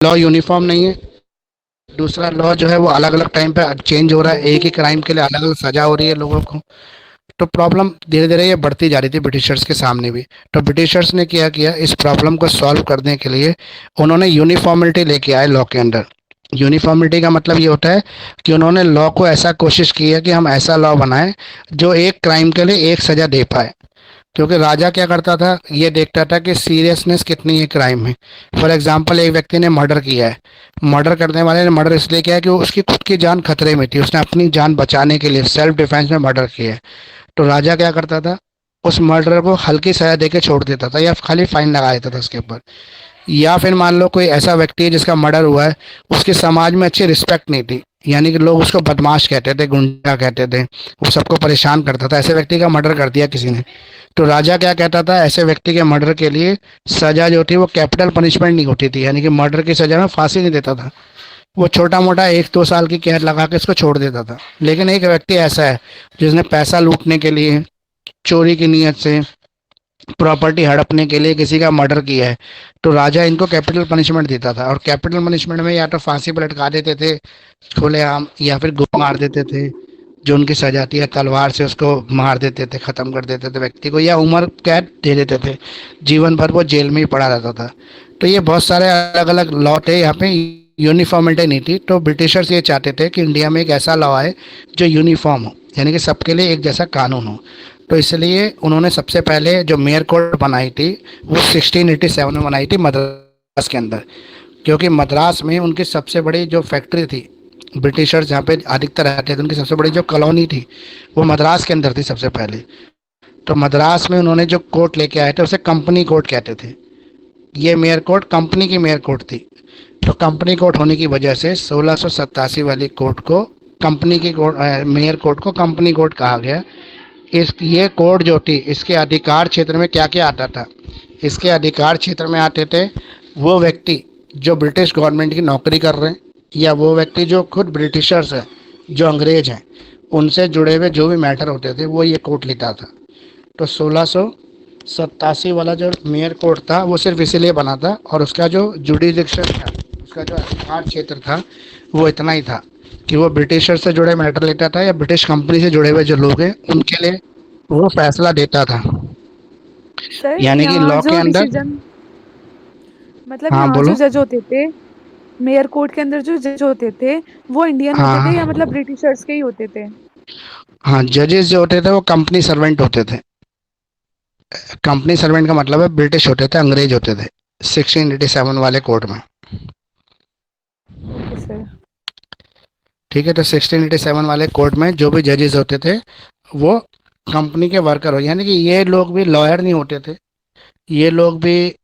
Law uniform नहीं है, दूसरा लॉ जो है वो अलग अलग टाइम पे चेंज हो रहा है, एक ही क्राइम के लिए अलग अलग सजा हो रही है लोगों को। तो प्रॉब्लम धीरे धीरे ये बढ़ती जा रही थी ब्रिटिशर्स के सामने भी। तो ब्रिटिशर्स ने क्या किया, इस प्रॉब्लम को सॉल्व करने के लिए उन्होंने यूनिफॉर्मिटी लेके आए लॉ के अंदर। यूनिफॉर्मिटी का मतलब ये होता है कि उन्होंने लॉ को ऐसा कोशिश की है कि हम ऐसा लॉ बनाएं जो एक क्राइम के लिए एक सजा दे पाए। क्योंकि राजा क्या करता था, ये देखता था कि सीरियसनेस कितनी है क्राइम में। फॉर एग्जांपल, एक व्यक्ति ने मर्डर किया है, मर्डर करने वाले ने मर्डर इसलिए किया है कि उसकी खुद की जान खतरे में थी, उसने अपनी जान बचाने के लिए सेल्फ डिफेंस में मर्डर किया है। तो राजा क्या करता था, उस मर्डर को हल्की सजा दे के छोड़ देता था या खाली फाइन लगा देता था उसके ऊपर। या फिर मान लो कोई ऐसा व्यक्ति है जिसका मर्डर हुआ है, उसकी समाज में अच्छी रिस्पेक्ट नहीं थी, यानी कि लोग उसको बदमाश कहते थे, गुंडा कहते थे, वो सबको परेशान करता था, ऐसे व्यक्ति का मर्डर कर दिया किसी ने। तो राजा क्या कहता था, ऐसे व्यक्ति के मर्डर के लिए सजा जो थी वो कैपिटल पनिशमेंट नहीं होती थी, यानी कि मर्डर की सजा में फांसी नहीं देता था, वो छोटा मोटा 1-2 साल की कैद लगा के इसको छोड़ देता था। लेकिन एक व्यक्ति ऐसा है जिसने पैसा लूटने के लिए, चोरी की नीयत से, प्रॉपर्टी हड़पने के लिए किसी का मर्डर किया है, तो राजा इनको कैपिटल पनिशमेंट देता था। और कैपिटल पनिशमेंट में या तो फांसी पर लटका देते थे खुलेआम, या फिर गोली मार देते थे, जो उनकी सजा थी, या तलवार से उसको मार देते थे, खत्म कर देते थे व्यक्ति को, या उम्र कैद दे देते थे, जीवन भर वो जेल में ही पड़ा रहता था। तो ये बहुत सारे अलग अलग लॉ थे, यहाँ पे यूनिफॉर्मिटी नहीं थी। तो ब्रिटिशर्स ये चाहते थे कि इंडिया में एक ऐसा लॉ आए जो यूनिफॉर्म हो, यानी कि सबके लिए एक जैसा कानून हो। तो इसलिए उन्होंने सबसे पहले जो मेयर कोड बनाई थी वो 1687 में बनाई थी मद्रास के अंदर। क्योंकि मद्रास में उनकी सबसे बड़ी जो फैक्ट्री थी, ब्रिटिशर्स जहाँ पे अधिकतर रहते थे, उनकी सबसे बड़ी जो कॉलोनी थी वो मद्रास के अंदर थी सबसे पहले। तो मद्रास में उन्होंने जो कोर्ट लेके आए थे उसे कंपनी कोर्ट कहते थे। ये मेयर कोर्ट कंपनी की मेयर कोर्ट थी। तो कंपनी कोर्ट होने की वजह से 1687 वाली कोर्ट को कंपनी की कोर्ट, मेयर कोर्ट को कंपनी कोर्ट कहा गया। इस ये कोड जो थी, इसके अधिकार क्षेत्र में क्या क्या आता था, इसके अधिकार क्षेत्र में आते थे वो व्यक्ति जो ब्रिटिश गवर्नमेंट की नौकरी कर रहे हैं, या वो व्यक्ति जो खुद ब्रिटिशर्स हैं, जो अंग्रेज हैं, उनसे जुड़े हुए जो भी मैटर होते थे वो ये कोर्ट लेता था। तो 1687 वाला जो मेयर कोर्ट था वो सिर्फ इसीलिए बना था, और उसका जो जुडिडिक्शन था, उसका जो अधिकार क्षेत्र था वो इतना ही था कि वो ब्रिटिशर से जुड़े मैटर लेता था, या ब्रिटिश कंपनी से जुड़े हुए जो लोग हैं उनके लिए वो फैसला देता था। सर यानी कि यहाँ लॉ के जो अंदर। डिसीजन, मतलब हाँ यहाँ जो बोलो। जज होते थे, मेयर कोर्ट के अंदर जो जज होते थे, वो इंडियन होते थे या हाँ मतलब ब्रिटिशर्स के ही होते थे? हाँ, जजेस जो होते थे वो कंपनी सर्वेंट होते थे। कंपनी सर्वेंट का मतलब है ब्रिटिश होते थे, अंग्रेज होते थे 1687 वाले कोर्ट में। Okay sir. ठीक है, तो 1687 वाले कोर्ट में जो भी जजेस होते थे वो कंपनी के वर्कर हो, यानी कि ये लोग भी लॉयर नहीं होते थे, ये लोग भी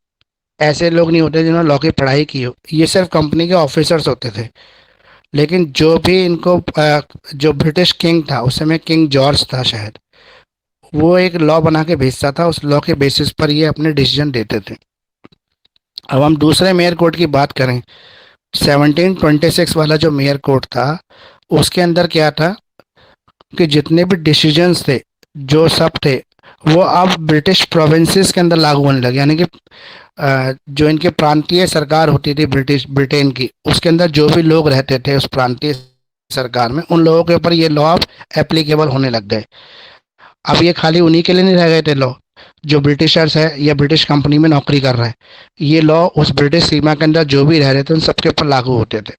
ऐसे लोग नहीं होते जिन्होंने लॉ की पढ़ाई की हो, ये सिर्फ कंपनी के ऑफिसर्स होते थे। लेकिन जो भी इनको जो ब्रिटिश किंग था उस समय, किंग जॉर्ज था शायद, वो एक लॉ बना के भेजता था, उस लॉ के बेसिस पर ये अपने डिसीजन देते थे। अब हम दूसरे मेयर कोर्ट की बात करें, 1726 वाला जो मेयर कोर्ट था उसके अंदर क्या था कि जितने भी डिसीजंस थे, जो सब थे, वो अब ब्रिटिश प्रोविंसेस के अंदर लागू होने लगे। यानी कि जो इनकी प्रांतीय सरकार होती थी ब्रिटिश ब्रिटेन की, उसके अंदर जो भी लोग रहते थे उस प्रांतीय सरकार में, उन लोगों के ऊपर ये लॉ अब एप्लीकेबल होने लग गए। अब ये खाली उन्हीं के लिए नहीं रह गए थे लॉ जो ब्रिटिशर्स है या ब्रिटिश कंपनी में नौकरी कर रहे हैं, ये लॉ उस ब्रिटिश सीमा के अंदर जो भी रह रहे थे उन सबके ऊपर लागू होते थे।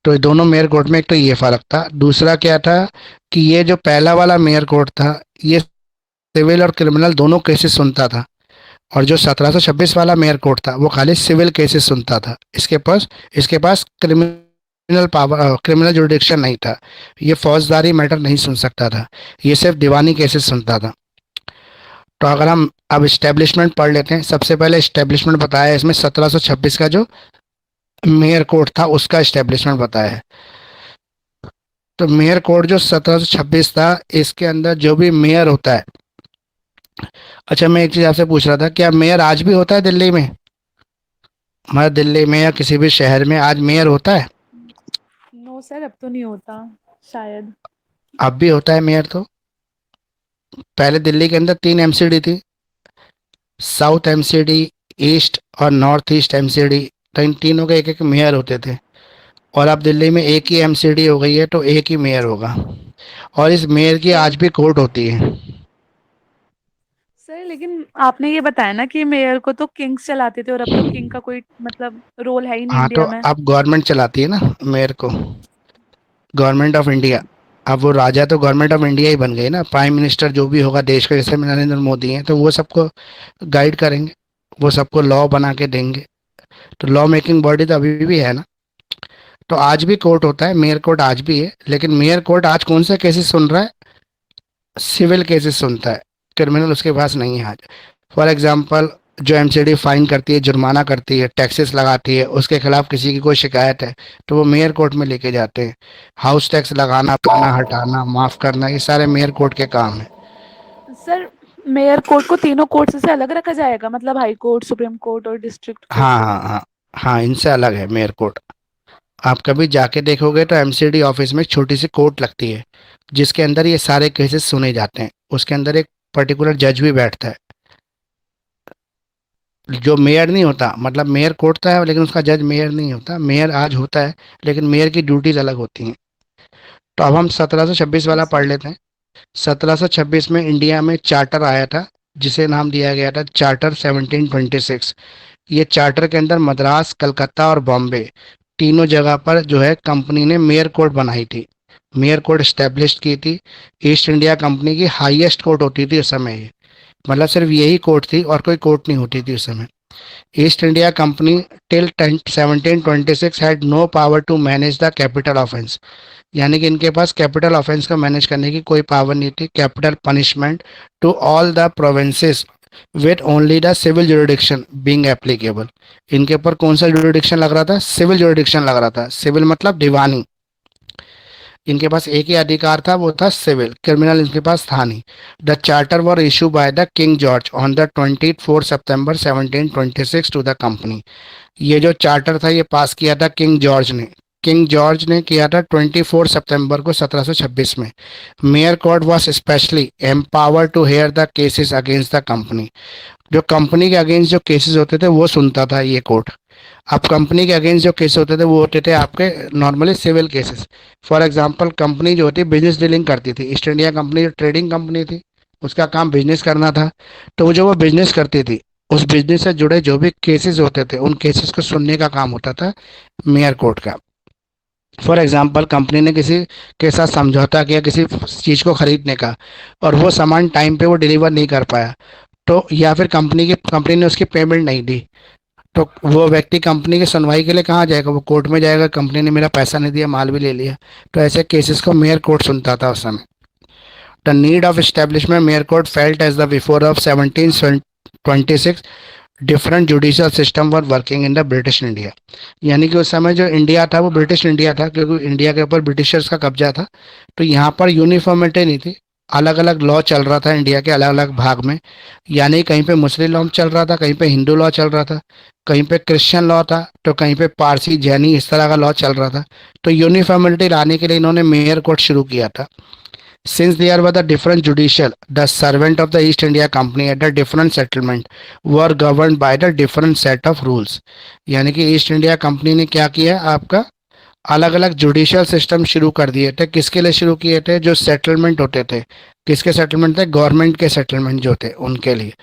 तो ये दोनों मेयर कोर्ट में एक तो ये फर्क था। दूसरा क्या था कि ये जो पहला वाला मेयर कोर्ट था ये सिविल और क्रिमिनल दोनों केसेस सुनता था, और जो 1726 वाला मेयर कोर्ट था वो खाली सिविल केसेस सुनता था। इसके पास क्रिमिनल पावर, क्रिमिनल जुडिक्शन नहीं था, ये फौजदारी मैटर नहीं सुन सकता था, ये सिर्फ दीवानी केसेस सुनता था। तो अगर हम अब इस्टेब्लिशमेंट पढ़ लेते हैं, सबसे पहले इस्टेब्लिशमेंट बताया है इसमें 1726 का जो मेयर कोर्ट था उसका इस्टेब्लिशमेंट बताया है। तो मेयर कोर्ट जो 1726 था, इसके अंदर जो भी मेयर होता है। अच्छा, मैं एक चीज़ आपसे पूछ रहा था, क्या मेयर आज भी होता है दिल्ली में, हमारे दिल्ली में या किसी भी शहर में आज मेयर होता है? नो सर, अब तो नहीं होता शायद। अब भी होता है मेयर तो। पहले दिल्ली के अंदर 3 एमसीडी थी, साउथ एमसीडी, ईस्ट और नॉर्थ ईस्ट एमसीडी, तो इन तीनों के एक एक मेयर होते थे। और अब दिल्ली में एक ही एमसीडी हो गई है तो एक ही मेयर होगा। और इस मेयर की सर आज भी कोर्ट होती है। सर लेकिन आपने ये बताया ना कि मेयर को तो किंग्स चलाते थे, और अब तो किंग का कोई मतलब रोल है ही नहीं हाँ, तो इंडिया में। अब गवर्नमेंट चलाती है ना मेयर को, गवर्नमेंट ऑफ इंडिया। अब वो राजा तो गवर्नमेंट ऑफ इंडिया ही बन गई ना, प्राइम मिनिस्टर जो भी होगा देश का, जैसे नरेंद्र मोदी हैं, तो वो सबको गाइड करेंगे, वो सबको लॉ बना के देंगे। तो लॉ मेकिंग बॉडी तो अभी भी है ना। तो आज भी कोर्ट होता है, मेयर कोर्ट आज भी है, लेकिन मेयर कोर्ट आज कौन से केसेस सुन रहा है? सिविल केसेस सुनता है, क्रिमिनल उसके पास नहीं है आज। फॉर एग्जांपल, जो एमसीडी फाइन करती है, जुर्माना करती है, टैक्सेस लगाती है, उसके खिलाफ किसी की कोई शिकायत है तो वो मेयर कोर्ट में लेके जाते हैं। हाउस टैक्स लगाना, पाना, हटाना, माफ करना, ये सारे मेयर कोर्ट के काम है। सर मेयर कोर्ट को तीनों कोर्ट से अलग रखा जाएगा, मतलब हाई कोर्ट, सुप्रीम कोर्ट और डिस्ट्रिक्ट कोर्ट हाँ से? हाँ हाँ। हाँ, इनसे अलग है मेयर कोर्ट। आप कभी जाके देखोगे तो एमसीडी ऑफिस में एक छोटी सी कोर्ट लगती है, जिसके अंदर ये सारे केसेस सुने जाते हैं। उसके अंदर एक पर्टिकुलर जज भी बैठता है, जो मेयर नहीं होता। मतलब मेयर कोर्ट था लेकिन उसका जज मेयर नहीं होता, मेयर आज होता है, लेकिन मेयर की ड्यूटीज अलग होती हैं। तो अब हम 1726 वाला अच्छा। पढ़ लेते हैं। 1726 में इंडिया में चार्टर आया था, जिसे नाम दिया गया था चार्टर 1726। ये चार्टर के अंदर मद्रास, कलकत्ता और बॉम्बे, तीनों जगह पर जो है कंपनी ने मेयर कोर्ट बनाई थी, मेयर कोर्ट स्टैब्लिश की थी। ईस्ट इंडिया कंपनी की हाईएस्ट कोर्ट होती थी उस समय ये। मतलब सिर्फ यही कोर्ट थी और कोई कोर्ट नहीं होती थी उस समय। East India company till 1726 had no power to manage the capital offence. यानी कि इनके पास कैपिटल ऑफेंस को मैनेज करने की कोई पावर नहीं थी। Capital punishment to all the provinces with only the civil jurisdiction being applicable. इनके ऊपर कौन सा जुरिडिक्शन लग रहा था? सिविल जुरिडिक्शन लग रहा था। सिविल मतलब दीवानी। इनके पास एक ही अधिकार था, वो था सिविल, क्रिमिनल इनके पास था नहीं। The charter were issue by the king George on the 24 September 1726 to the company. ये जो चार्टर था ये पास किया था किंग जॉर्ज ने। किंग जॉर्ज ने किया था 24 सितंबर को 1726 में। Mayor court was specially empower to hear the cases against the company. जो कंपनी के अगेंस्ट जो केसेस होते थे वो सुनता था ये कोर्ट। अब कंपनी के अगेंस्ट जो केस होते थे वो होते थे आपके normally civil cases. For example, company जो होती बिजनेस डीलिंग करती थी, ईस्ट इंडिया कंपनी जो ट्रेडिंग कंपनी थी, उसका काम बिजनेस करना था। तो वो जो वो बिजनेस करती थी, उस बिजनेस से जुड़े जो भी केसेस होते थे उन केसेस को सुनने का काम होता था मेयर कोर्ट का। फॉर एग्जाम्पल, कंपनी ने किसी के साथ समझौता किया किसी चीज़ को खरीदने का, और वो सामान टाइम पे वो डिलीवर नहीं कर पाया, तो या फिर कंपनी ने उसकी पेमेंट नहीं दी, तो वो व्यक्ति कंपनी की सुनवाई के लिए कहाँ जाएगा? वो कोर्ट में जाएगा, कंपनी ने मेरा पैसा नहीं दिया, माल भी ले लिया। तो ऐसे केसेस को मेयर कोर्ट सुनता था उस समय। The need of establishment mayor court felt as the before of 1726 different judicial system were working in the British India. यानी कि उस समय जो इंडिया था वो ब्रिटिश इंडिया था, क्योंकि इंडिया के ऊपर ब्रिटिशर्स का कब्जा था। तो यहाँ पर यूनिफॉर्मिटी नहीं थी, अलग अलग लॉ चल रहा था इंडिया के अलग अलग भाग में। यानी कहीं पे मुस्लिम लॉ चल रहा था, कहीं पे हिंदू लॉ चल रहा था, कहीं पे क्रिश्चियन लॉ था, तो कहीं पे पारसी जैनी इस तरह का लॉ चल रहा था। तो यूनिफॉर्मिटी लाने के लिए इन्होंने मेयर कोर्ट शुरू किया था। Since there were the different judicial, the servant of the East India Company at the different settlement were governed by the different set of rules। यानी कि ईस्ट इंडिया कंपनी ने क्या किया आपका, अलग अलग जुडिशियल सिस्टम शुरू कर दिए थे। किसके लिए शुरू किए थे? जो सेटलमेंट होते थे। किसके सेटलमेंट थे? गवर्नमेंट के सेटलमेंट जो थे उनके लिए।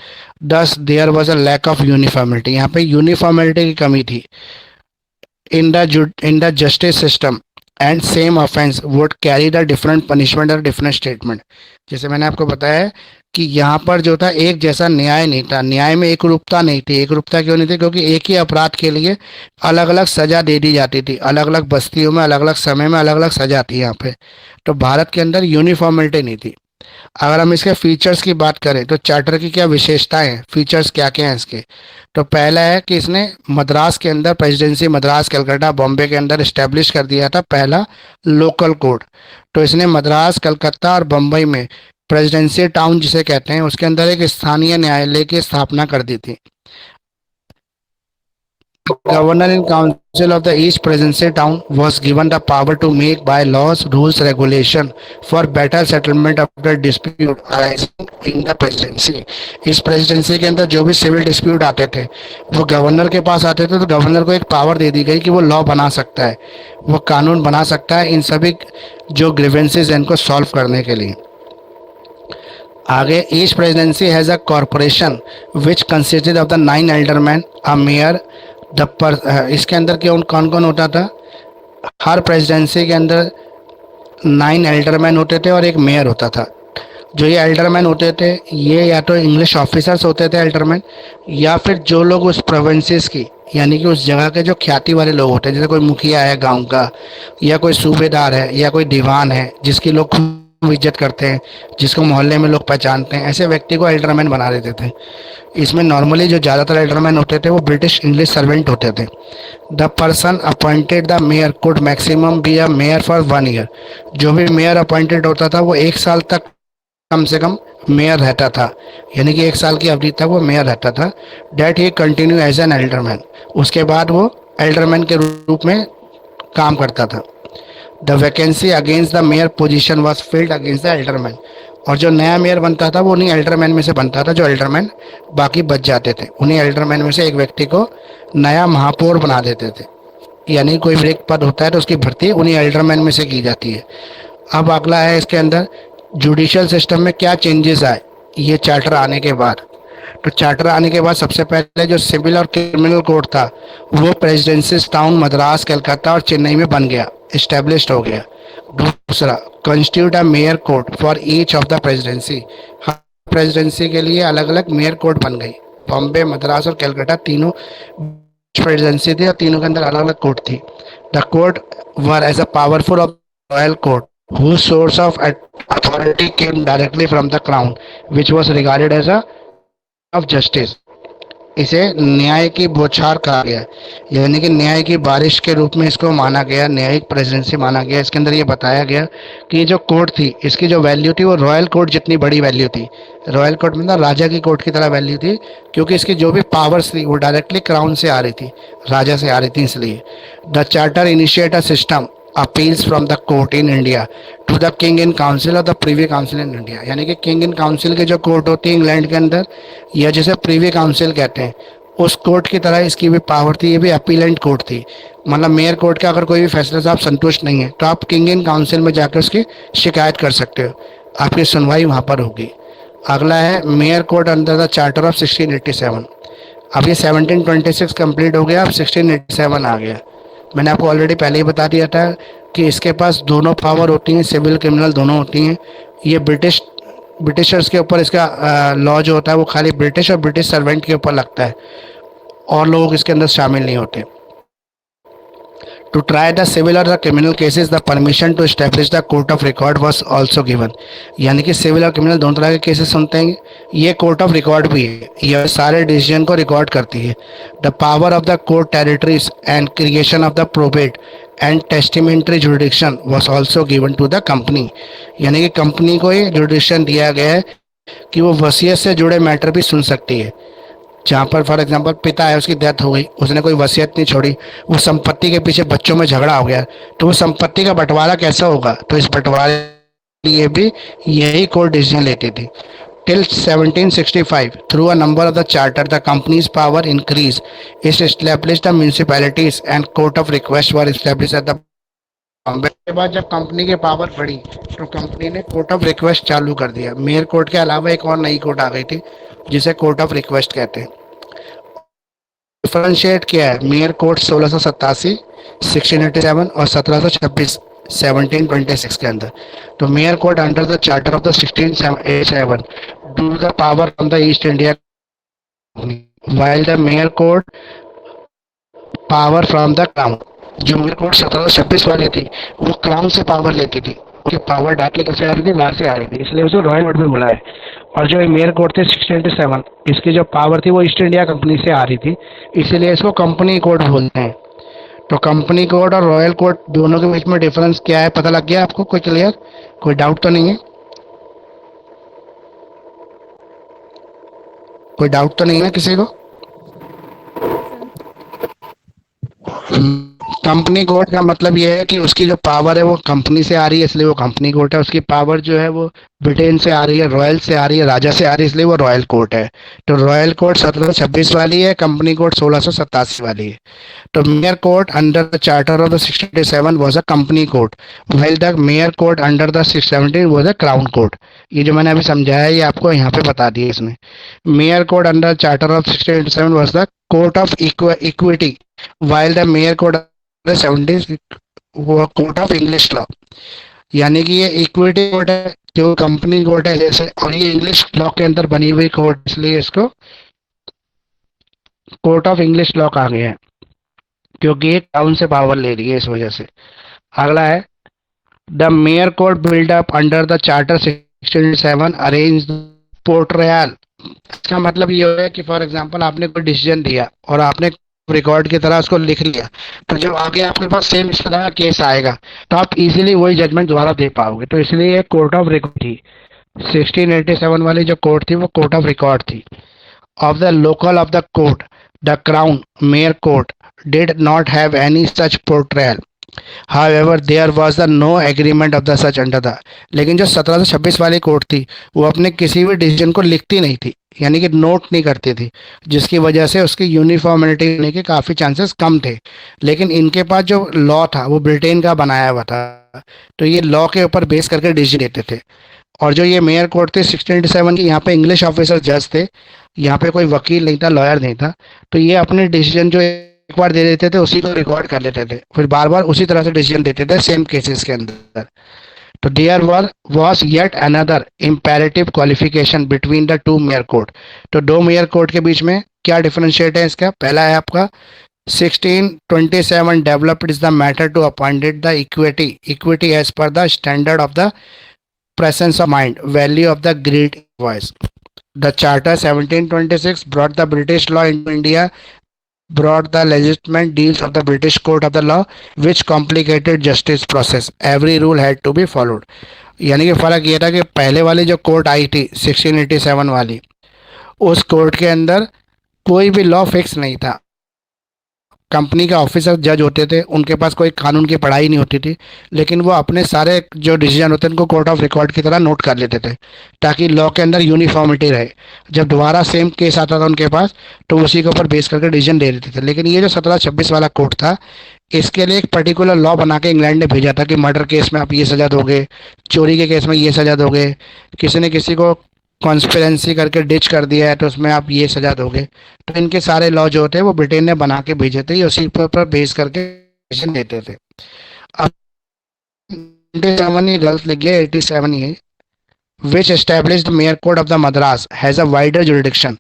Thus there was a lack of uniformity, यहाँ पे यूनिफॉर्मिलिटी की कमी थी in the justice system, and same offense would carry the different punishment और different statement। जैसे मैंने आपको बताया है कि यहाँ पर जो था एक जैसा न्याय नहीं था, न्याय में एक रूपता नहीं थी। एक रूपता क्यों नहीं थी? क्योंकि एक ही अपराध के लिए अलग अलग सजा दे दी जाती थी, अलग अलग बस्तियों में अलग अलग समय में अलग अलग सजा थी यहाँ पे। तो भारत के अंदर यूनिफॉर्मिलिटी नहीं थी। अगर हम इसके फीचर्स की बात करें तो चार्टर की क्या विशेषताएं हैं, फीचर्स क्या क्या हैं इसके? तो पहला है कि इसने मद्रास के अंदर, प्रेसिडेंसी मद्रास, कलकत्ता, बॉम्बे के अंदर इस्टेब्लिश कर दिया था पहला लोकल कोर्ट। तो इसने मद्रास, कलकत्ता और बम्बई में प्रेसिडेंसी टाउन जिसे कहते हैं उसके अंदर एक स्थानीय न्यायालय की स्थापना कर दी थी। Governor in council of the East Presidency town was given the power to make by laws, rules, regulation for better settlement of the dispute arising in the presidency. इस प्रेसिडेंसी के अंदर जो भी सिविल डिस्प्यूट आते थे वो governor के पास आते थे, तो गवर्नर को एक पावर दे दी गई कि वो लॉ बना सकता है, वो कानून बना सकता है इन सभी जो ग्रीवेंसेस हैं इनको सॉल्व करने के लिए। आगे, each presidency has a corporation which consisted of the 9 alderman, a mayor, इसके अंदर कौन कौन होता था? हर प्रेसिडेंसी के अंदर 9 एल्डरमैन होते थे और एक मेयर होता था। जो ये एल्डरमैन होते थे ये या तो इंग्लिश ऑफिसर्स होते थे एल्डरमैन, या फिर जो लोग उस प्रोविंसेस की यानी कि उस जगह के जो ख्याति वाले लोग होते हैं, जैसे कोई मुखिया है गांव का, या कोई सूबेदार है, या कोई दीवान है जिसकी लोग खूब इज्जत करते हैं, जिसको मोहल्ले में लोग पहचानते हैं, ऐसे व्यक्ति को एल्डरमैन बना देते थे। इसमें नॉर्मली जो ज़्यादातर एल्डरमैन होते थे वो ब्रिटिश इंग्लिश सर्वेंट होते थे। The person appointed the mayor could maximum be a mayor for 1 year. जो भी मेयर अपॉइंटेड होता था वो 1 साल तक कम से कम मेयर रहता था, यानी कि 1 साल की अवधि तक वो मेयर रहता था। That he continue as an alderman, उसके बाद वो एल्डरमैन के रूप में काम करता था। The vacancy against the mayor position was field against the alderman, और जो नया मेयर बनता था वो उन्हीं एल्डरमैन में से बनता था जो एल्डरमैन बाकी बच जाते थे। उन्हीं एल्डरमैन में से एक व्यक्ति को नया महापौर बना देते थे, यानी कोई भी रिक्त पद होता है तो उसकी भर्ती उन्हीं एल्डरमैन में से की जाती है। अब अगला है इसके अंदर जुडिशियल सिस्टम में क्या चेंजेस आए ये चार्टर आने के बाद। तो चार्टर आने के बाद सबसे पहले जो सिविल और क्रिमिनल कोर्ट था वो प्रेसिडेंसीज टाउन मद्रास, कलकत्ता और चेन्नई में बन गया, इस्टेब्लिश्ड हो गया। दूसरा, constitute a mayor court for each of the presidency, her presidency के लिए अलग अलग मेयर कोर्ट बन गई। बॉम्बे, मद्रास और कलकत्ता तीनों प्रेसिडेंसी थी और तीनों के अंदर अलग अलग कोर्ट थी। The court were as a powerful of royal court whose source of authority came directly from the crown, which was regarded as a of justice। इसे न्याय की बौछार कहा गया, यानी कि न्याय की बारिश के रूप में इसको माना गया, न्यायिक प्रेसिडेंसी माना गया। इसके अंदर ये बताया गया कि ये जो कोर्ट थी इसकी जो वैल्यू थी वो रॉयल कोर्ट जितनी बड़ी वैल्यू थी। रॉयल कोर्ट मतलब राजा की कोर्ट की तरह वैल्यू थी, क्योंकि इसकी जो भी पावर्स थी वो डायरेक्टली क्राउन से आ रही थी, राजा से आ रही थी इसलिए। The charter initiate a system appeals from the court in India to the king in council और the privy council in India, यानी कि किंग इन काउंसिल की जो कोर्ट होती है इंग्लैंड के अंदर, या जिसे प्रीवी काउंसिल कहते हैं, उस कोर्ट की तरह इसकी भी पावर थी। ये भी अपीलेंट कोर्ट थी, मतलब मेयर कोर्ट का अगर कोई भी फैसले से आप संतुष्ट नहीं है तो आप किंग इन काउंसिल में जाकर उसकी शिकायत कर सकते हो, आपकी सुनवाई वहाँ पर होगी। अगला है mayor court under the charter of 1687। अब ये 1726 कंप्लीट हो गया, अब 1687 आ गया। मैंने आपको ऑलरेडी पहले ही बता दिया था कि इसके पास दोनों पावर होती हैं, सिविल क्रिमिनल दोनों होती हैं। ये ब्रिटिशर्स के ऊपर इसका लॉ जो होता है वो खाली ब्रिटिश और ब्रिटिश सर्वेंट के ऊपर लगता है, और लोग इसके अंदर शामिल नहीं होते। टू ट्राई द सिविल और the criminal cases the permission to establish the court of record was also given, यानी कि सिविल और क्रिमिनल दोनों तरह के केसेस सुनते हैं। ये कोर्ट ऑफ रिकॉर्ड भी है, यह सारे डिसीजन को रिकॉर्ड करती है। The power of the court territories and creation of the probate and testamentary jurisdiction was also given to the company, यानी कि कंपनी को ये जुडिक्शन दिया गया है कि वो वसीयत से जुड़े मैटर भी सुन सकती है। जहाँ पर फॉर एग्जांपल पिता है, उसकी डेथ हो गई, उसने कोई वसीयत नहीं छोड़ी, वो संपत्ति के पीछे बच्चों में झगड़ा हो गया, तो वो संपत्ति का बंटवारा कैसा होगा, तो इस बंटवारे के लिए भी यही कोर्ट डिसीजन लेती थी। Till 1765, through a number of the charter, the company's power increased. It established the municipalities and court of request were established at the Bombay के बाद जब कंपनी की पावर बढ़ी तो कंपनी ने कोर्ट ऑफ रिक्वेस्ट चालू कर दिया। मेयर कोर्ट के अलावा एक और नई कोर्ट आ गई थी जिसे कोर्ट ऑफ रिक्वेस्ट कहते हैं। डिफरेंशिएट किया है मेयर कोर्ट 1687, 1687 और 1726 1726 के अंदर। तो mayor court under the charter of the 1687 due the power from the east India while the mayor court power from the crown। जो मेयर कोर्ट 1726 वाली थी वो क्राउन से पावर लेती थी, उसकी पावर डायरेक्टली कैसे आ रही थी, वहां से आ रही थी, इसलिए उसे रॉयल कोर्ट में बुला है। और जो मेयर कोर्ट थे 1687, इसकी जो पावर थी वो ईस्ट इंडिया कंपनी से आ रही थी, इसीलिए इसको कंपनी कोर्ट बोलते हैं। तो कंपनी कोर्ट और रॉयल कोर्ट दोनों के बीच में डिफरेंस क्या है पता लग गया आपको? कोई क्लियर, कोई डाउट तो नहीं है? कोई डाउट तो नहीं है किसी को? कंपनी कोर्ट का मतलब ये है कि उसकी जो पावर है वो कंपनी से आ रही है, इसलिए वो कंपनी कोर्ट है। उसकी पावर जो है वो ब्रिटेन से आ रही है, रॉयल से आ रही है, राजा से आ रही है, इसलिए वो रॉयल कोर्ट है। तो रॉयल कोर्ट 1726 वाली है, कंपनी कोर्ट 1687 वाली है। तो mayor court under the charter of the 627 was a company court, while the mayor court under the 617 was a crown court. ये जो मैंने अभी समझाया है ये आपको यहाँ पे बता दिया इसने। Mayor court under charter of 627 was the court of equity, while the mayor code of the 70s वो कोर्ट ऑफ इंग्लिश लॉ। यानी कि ये इक्विटी कोर्ट है, जो कंपनी कोर्ट है जैसे, और ये इंग्लिश लॉ के अंदर बनी हुई कोर्ट, इसलिए इसको कोर्ट ऑफ इंग्लिश लॉ कहा गया है, क्योंकि ये टाउन से पावर ले रही है इस वजह से। अगला है the mayor court build up under the charter 67 arrange port royal. इसका मतलब ये है कि फॉर एग्जांपल आपने कोई डिसीजन दिया और आपने रिकॉर्ड की तरह उसको लिख लिया, तो जब आगे आपके पास सेम इस तरह का केस आएगा तो आप इजीली वही जजमेंट दोबारा दे पाओगे। तो इसलिए कोर्ट ऑफ रिकॉर्ड थी। 1687 वाली जो कोर्ट थी वो कोर्ट ऑफ रिकॉर्ड थी। Of the local of the court, the crown mayor court did not have any such portrayal, However, there was the no agreement of the such under the। लेकिन जो 1726 वाली court थी वो अपने किसी भी decision को लिखती नहीं थी, यानी कि नोट नहीं करती थी, जिसकी वजह से उसकी यूनिफॉर्मिटी होने के काफ़ी चांसेस कम थे। लेकिन इनके पास जो लॉ था वो ब्रिटेन का बनाया हुआ था, तो ये लॉ के ऊपर बेस करके डिसीजन लेते थे। और जो ये मेयर कोर्ट थी 1687 की, यहाँ पे इंग्लिश ऑफिसर जज थे, यहाँ पे कोई वकील नहीं था, लॉयर नहीं था। तो ये अपने डिसीजन जो एक बार दे देते थे उसी को रिकॉर्ड कर लेते थे, फिर बार बार उसी तरह से डिसीजन देते थे सेम केसेस के अंदर। तो there was yet another imperative qualification between the two mayor court. तो दो मेयर कोर्ट के बीच में क्या डिफरेंशिएट है इसका? पहला है आपका 1627 developed is the matter to appointed the equity as per the standard of the presence of mind, value of the great voice. The Charter 1726 brought the British law into India, brought the legitimate deals of the British court of the law, which complicated justice process. Every rule had to be followed. यानी कि फ़र्क ये था कि पहले वाली जो court आई थी 1687 वाली, उस कोर्ट के अंदर कोई भी लॉ फिक्स नहीं था। कंपनी के ऑफिसर जज होते थे, उनके पास कोई कानून की पढ़ाई नहीं होती थी, लेकिन वो अपने सारे जो डिसीजन होते हैं उनको कोर्ट ऑफ रिकॉर्ड की तरह नोट कर लेते थे, ताकि लॉ के अंदर यूनिफॉर्मिटी रहे। जब दोबारा सेम केस आता था उनके पास तो उसी के ऊपर बेस करके डिसीजन दे देते थे। लेकिन ये जो 1726 वाला कोर्ट था, इसके लिए एक पर्टिकुलर लॉ बना के इंग्लैंड ने भेजा था कि मर्डर केस में आप ये सजा दोगे, चोरी के केस में ये सजा दोगे, किसी ने किसी को कॉन्स्पिरेंसी करके डिच कर दिया है तो उसमें आप ये सजा दोगे। तो इनके सारे लॉ जो होते हैं वो ब्रिटेन ने बना के भेजे थे, ये उसी पर बेस करके डिसीजन देते थे। अब 87 ही गलत लिख गया, 87 ही है। Which established mayor court of the Madras has a wider jurisdiction.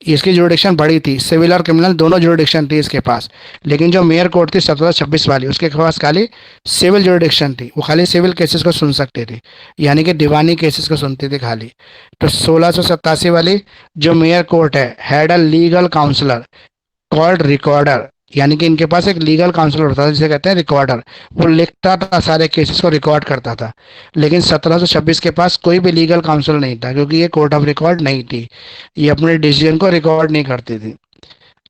इसकी जुरिडिक्शन बड़ी थी, सिविल और क्रिमिनल दोनों जुरिडिक्शन थी इसके पास। लेकिन जो मेयर कोर्ट थी 1726 वाली, उसके पास खाली सिविल जुरिडिक्शन थी, वो खाली सिविल केसेस को सुन सकती थी, यानी कि दीवानी केसेस को सुनती थी खाली। तो 1687 वाली जो मेयर कोर्ट है had a legal counsellor called recorder, यानी कि इनके पास एक लीगल काउंसलर होता था जिसे कहते हैं रिकॉर्डर। वो लिखता था, सारे केसेस को रिकॉर्ड करता था। लेकिन 1726 के पास कोई भी लीगल काउंसलर नहीं था, क्योंकि ये कोर्ट ऑफ रिकॉर्ड नहीं थी, ये अपने डिसीजन को रिकॉर्ड नहीं करती थी।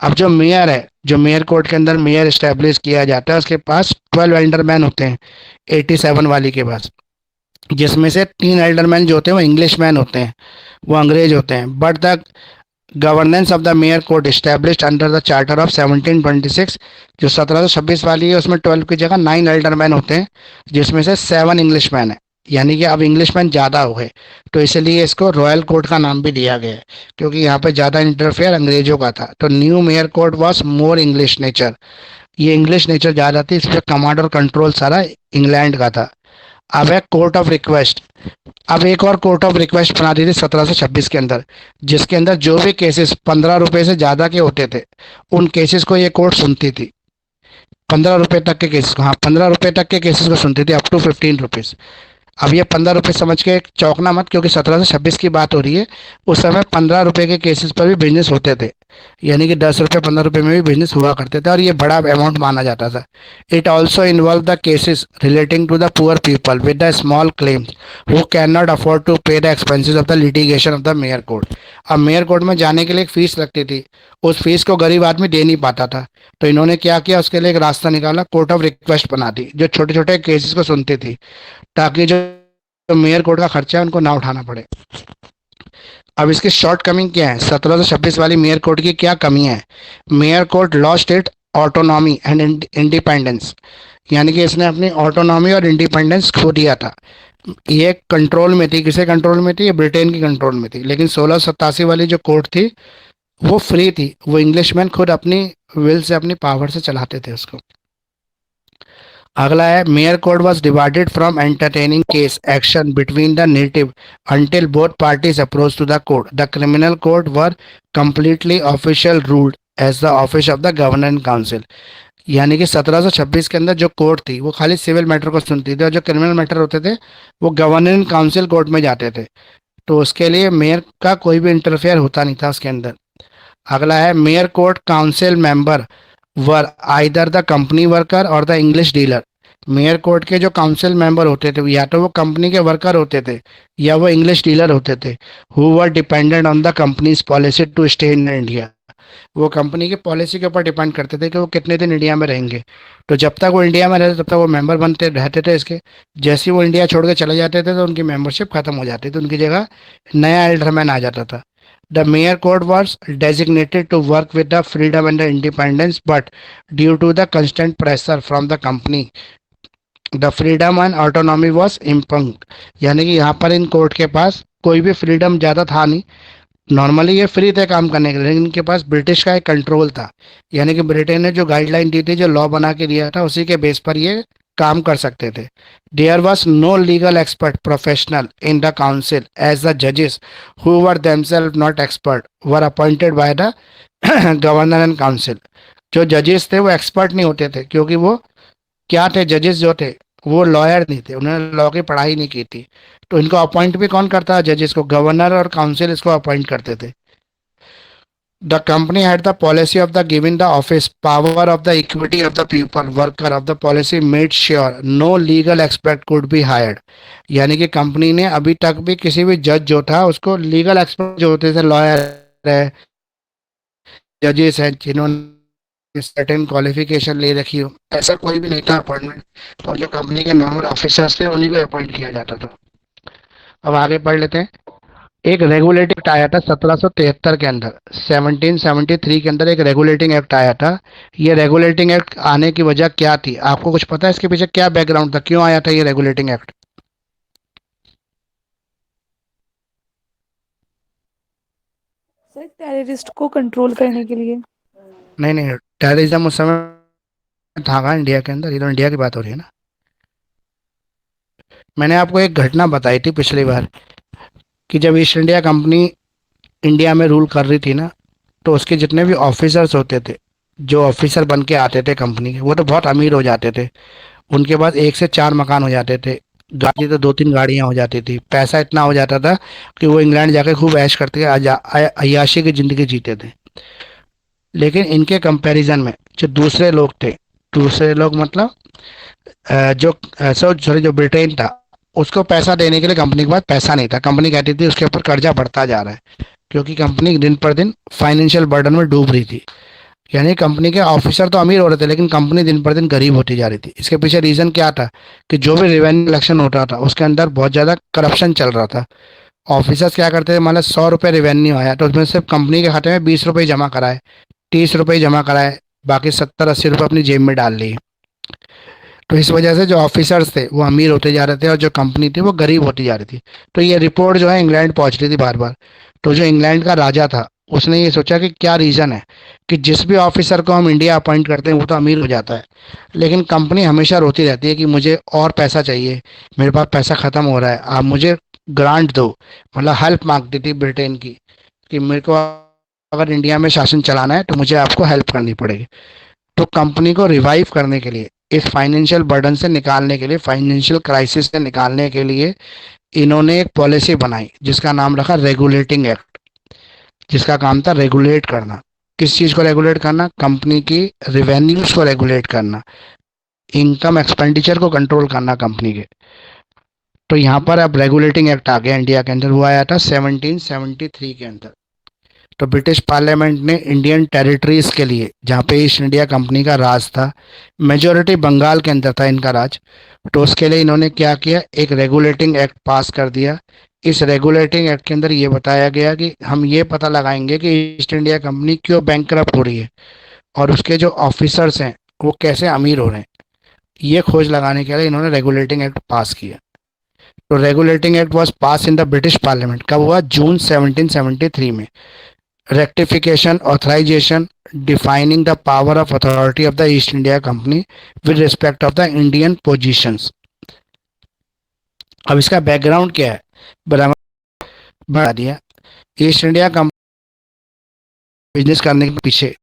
अब जो मेयर है, जो मेयर कोर्ट के अंदर मेयर इस्टेब्लिश किया जाता है, उसके पास 12 एल्डरमैन होते हैं 87 वाली के पास, जिसमें से 3 एल्डरमैन जो होते हैं वो इंग्लिश मैन होते हैं, वो अंग्रेज होते हैं। But the governance of the mayor court established under the charter of 1726, जो 1726 वाली है उसमें 12 की जगह 9 एल्डरमैन होते हैं, जिसमें से 7 इंग्लिश मैन है, यानी कि अब इंग्लिश मैन ज़्यादा हो गए। तो इसलिए इसको रॉयल कोर्ट का नाम भी दिया गया है, क्योंकि यहाँ पे ज़्यादा इंटरफेयर अंग्रेजों का था। तो new mayor court was more English nature, ये इंग्लिश नेचर ज़्यादा थी, इस पर कमांड और कंट्रोल सारा इंग्लैंड का था। अब है कोर्ट ऑफ रिक्वेस्ट। अब एक और कोर्ट ऑफ रिक्वेस्ट बना दी थी 1726 के अंदर, जिसके अंदर जो भी केसेस 15 रुपए से ज़्यादा के होते थे उन केसेस को ये कोर्ट सुनती थी। 15 रुपए तक के केसेस को, हाँ 15 रुपए तक के केसेस को सुनती थी, अप टू 15 रुपीज़। अब ये 15 रुपये समझ के चौंकना मत, क्योंकि 1726 की बात हो रही है, उस समय 15 रुपए के केसेस पर भी बिजनेस होते थे। यानी कि 10 रुपये 15 रुपये में भी बिजनेस हुआ करते थे और ये बड़ा अमाउंट माना जाता था। It also involve the cases relating to the poor people with the small claims who can not afford to pay the expenses of the litigation of the mayor court. अब मेयर कोर्ट में जाने के लिए एक fees लगती थी, उस fees को गरीब आदमी दे नहीं पाता था, तो इन्होंने क्या किया, उसके लिए एक रास्ता निकाला, कोर्ट ऑफ रिक्वेस्ट बना दी जो छोटे छोटे केसेस को सुनती थी, ताकि जो मेयर कोर्ट का खर्चा है उनको ना उठाना पड़े। अब इसकी शॉर्ट कमिंग क्या है, 1726 वाली मेयर कोर्ट की क्या कमी है? Mayor court lost it autonomy and independence, यानी कि इसने अपनी ऑटोनॉमी और इंडिपेंडेंस खो दिया था। ये कंट्रोल में थी, किसे कंट्रोल में थी? ये ब्रिटेन की कंट्रोल में थी। लेकिन 1687 वाली जो कोर्ट थी वो फ्री थी, वो इंग्लिशमैन खुद अपनी विल से, अपनी पावर से चलाते थे उसको। अगला है, mayor code was divided from entertaining case action between the native until both parties approached to the court. The criminal court were completely official ruled as the office of the governor and council. यानी कि 1726 के अंदर जो court थी वो खाली civil matter को सुनती थी और जो क्रिमिनल मैटर होते थे वो गवर्नर एंड काउंसिल कोर्ट में जाते थे, तो उसके लिए मेयर का कोई भी इंटरफेयर होता नहीं था उसके अंदर। अगला है, mayor court council member were either the company worker और the English dealer. Mayor court के जो काउंसिल मेंबर होते थे या तो वो कंपनी के वर्कर होते थे या वो इंग्लिश डीलर होते थे, who were dependent on the company's policy to stay in India. वो कंपनी की पॉलिसी के ऊपर डिपेंड करते थे कि वो कितने दिन इंडिया में रहेंगे, तो जब तक वो इंडिया में रहते तब तक वो मेंबर बनते रहते थे इसके। जैसे ही वो इंडिया छोड़ के चले जाते थे तो उनकी मेंबरशिप खत्म हो जाती थी, उनकी जगह नया एल्डरमैन आ जाता था। The mayor court was designated to work with the freedom and the independence, but due to the constant pressure from the company, the freedom and autonomy was impugned। यानी कि यहाँ पर इन कोर्ट के पास कोई भी freedom ज़्यादा था नहीं, नॉर्मली ये फ्री थे काम करने के लिए, लेकिन इनके पास ब्रिटिश का एक कंट्रोल था। यानी कि ब्रिटेन ने जो गाइडलाइन दी थी, जो लॉ बना के दिया था, उसी के बेस पर ये काम कर सकते थे। There was no legal expert professional in the council as the जजेस who were themselves not expert were appointed by the governor and council. जो जजेस थे वो एक्सपर्ट नहीं होते थे, क्योंकि वो क्या थे, जजेस जो थे वो लॉयर नहीं थे, उन्होंने लॉ की पढ़ाई नहीं की थी, तो इनको अपॉइंट भी कौन करता है? जजेस को। गवर्नर और काउंसिल इसको अपॉइंट करते थे। The company had the policy of the giving the office power of the equity of the people worker of the policy made sure no legal expert could be hired. यानी कि company ने अभी तक भी किसी भी जज जो था उसको लीगल एक्सपर्ट जो होते थे, लॉयर है, जजेस हैं, जिन्होंने सर्टेन क्वालिफिकेशन ले रखी हो, ऐसा कोई भी नहीं था अपॉइंटमेंट, तो जो कंपनी के नॉर्मल ऑफिसर्स थे उन्हीं को अपॉइंट किया जाता था। अब आगे पढ़ लेते हैं। एक रेगुलेटिंग एक्ट आया था 1773 के अंदर, 1773 के अंदर एक रेगुलेटिंग एक्ट आया था। ये रेगुलेटिंग एक्ट आने की वजह क्या थी? आपको कुछ पता है इसके पीछे क्या बैकग्राउंड था, क्यों आया था ये रेगुलेटिंग एक्ट? सर टेररिस्ट को कंट्रोल करने के लिए। नहीं नहीं, टेररिज्म उस समय था इंडिया के अंदर, ये तो इंडिया की बात हो रही है ना। मैंने आपको एक घटना बताई थी पिछली बार कि जब ईस्ट इंडिया कंपनी इंडिया में रूल कर रही थी ना, तो उसके जितने भी ऑफिसर्स होते थे, जो ऑफिसर बन के आते थे कंपनी के, वो तो बहुत अमीर हो जाते थे। उनके पास 1 से 4 मकान हो जाते थे, गाड़ी तो 2-3 गाड़ियाँ हो जाती थी, पैसा इतना हो जाता था कि वो इंग्लैंड जाके खूब ऐश करते अय्याशी की ज़िंदगी जीते थे। लेकिन इनके कंपैरिजन में जो दूसरे लोग थे, दूसरे लोग मतलब जो ब्रिटेन था, उसको पैसा देने के लिए कंपनी के पास पैसा नहीं था। कंपनी कहती थी उसके ऊपर कर्जा बढ़ता जा रहा है, क्योंकि कंपनी दिन पर दिन फाइनेंशियल बर्डन में डूब रही थी। यानी कंपनी के ऑफिसर तो अमीर हो रहे थे, लेकिन कंपनी दिन पर दिन गरीब होती जा रही थी। इसके पीछे रीज़न क्या था कि जो भी रेवेन्यू कलेक्शन होता था उसके अंदर बहुत ज़्यादा करप्शन चल रहा था। ऑफिसर्स क्या करते थे, मतलब 100 रुपये रेवेन्यू आया तो उसमें सिर्फ कंपनी के खाते में 20 रुपये जमा कराए, 30 रुपये जमा कराए, बाकी 70-80 रुपये अपनी जेब में डाल लिए। तो इस वजह से जो ऑफिसर्स थे वो अमीर होते जा रहे थे और जो कंपनी थी वो गरीब होती जा रही थी। तो ये रिपोर्ट जो है इंग्लैंड पहुंच रही थी बार बार। तो जो इंग्लैंड का राजा था उसने ये सोचा कि क्या रीज़न है कि जिस भी ऑफिसर को हम इंडिया अपॉइंट करते हैं वो तो अमीर हो जाता है, लेकिन कंपनी हमेशा रोती रहती है कि मुझे और पैसा चाहिए, मेरे पास पैसा ख़त्म हो रहा है, आप मुझे ग्रांट दो। मतलब हेल्प मांगती थी ब्रिटेन की कि मेरे को अगर इंडिया में शासन चलाना है तो मुझे आपको हेल्प करनी पड़ेगी। तो कंपनी को रिवाइव करने के लिए, इस फाइनेंशियल बर्डन से निकालने के लिए, फाइनेंशियल क्राइसिस से निकालने के लिए इन्होंने एक पॉलिसी बनाई जिसका नाम रखा रेगुलेटिंग एक्ट, जिसका काम था रेगुलेट करना। किस चीज़ को रेगुलेट करना? कंपनी की रेवेन्यूज को रेगुलेट करना, इनकम एक्सपेंडिचर को कंट्रोल करना कंपनी के। तो यहाँ पर अब रेगुलेटिंग एक्ट आ गया इंडिया के अंदर, वो आया था 1773 के अंदर। तो ब्रिटिश पार्लियामेंट ने इंडियन टेरिटरीज के लिए, जहाँ पे ईस्ट इंडिया कंपनी का राज था, मेजोरिटी बंगाल के अंदर था इनका राज, तो उसके लिए इन्होंने क्या किया, एक रेगुलेटिंग एक्ट पास कर दिया। इस रेगुलेटिंग एक्ट के अंदर ये बताया गया कि हम ये पता लगाएंगे कि ईस्ट इंडिया कंपनी क्यों बैंकरप्ट हो रही है और उसके जो ऑफिसर्स हैं वो कैसे अमीर हो रहे हैं। ये खोज लगाने के लिए इन्होंने रेगुलेटिंग एक्ट पास किया। तो regulating act was pass in the British parliament, कब हुआ? जून 1773 में। Rectification authorization defining the power of authority of the east India company with respect of the Indian positions. अब इसका बैकग्राउंड क्या है, बराबर बता दिया। ईस्ट इंडिया कंपनी बिजनेस करने के पीछे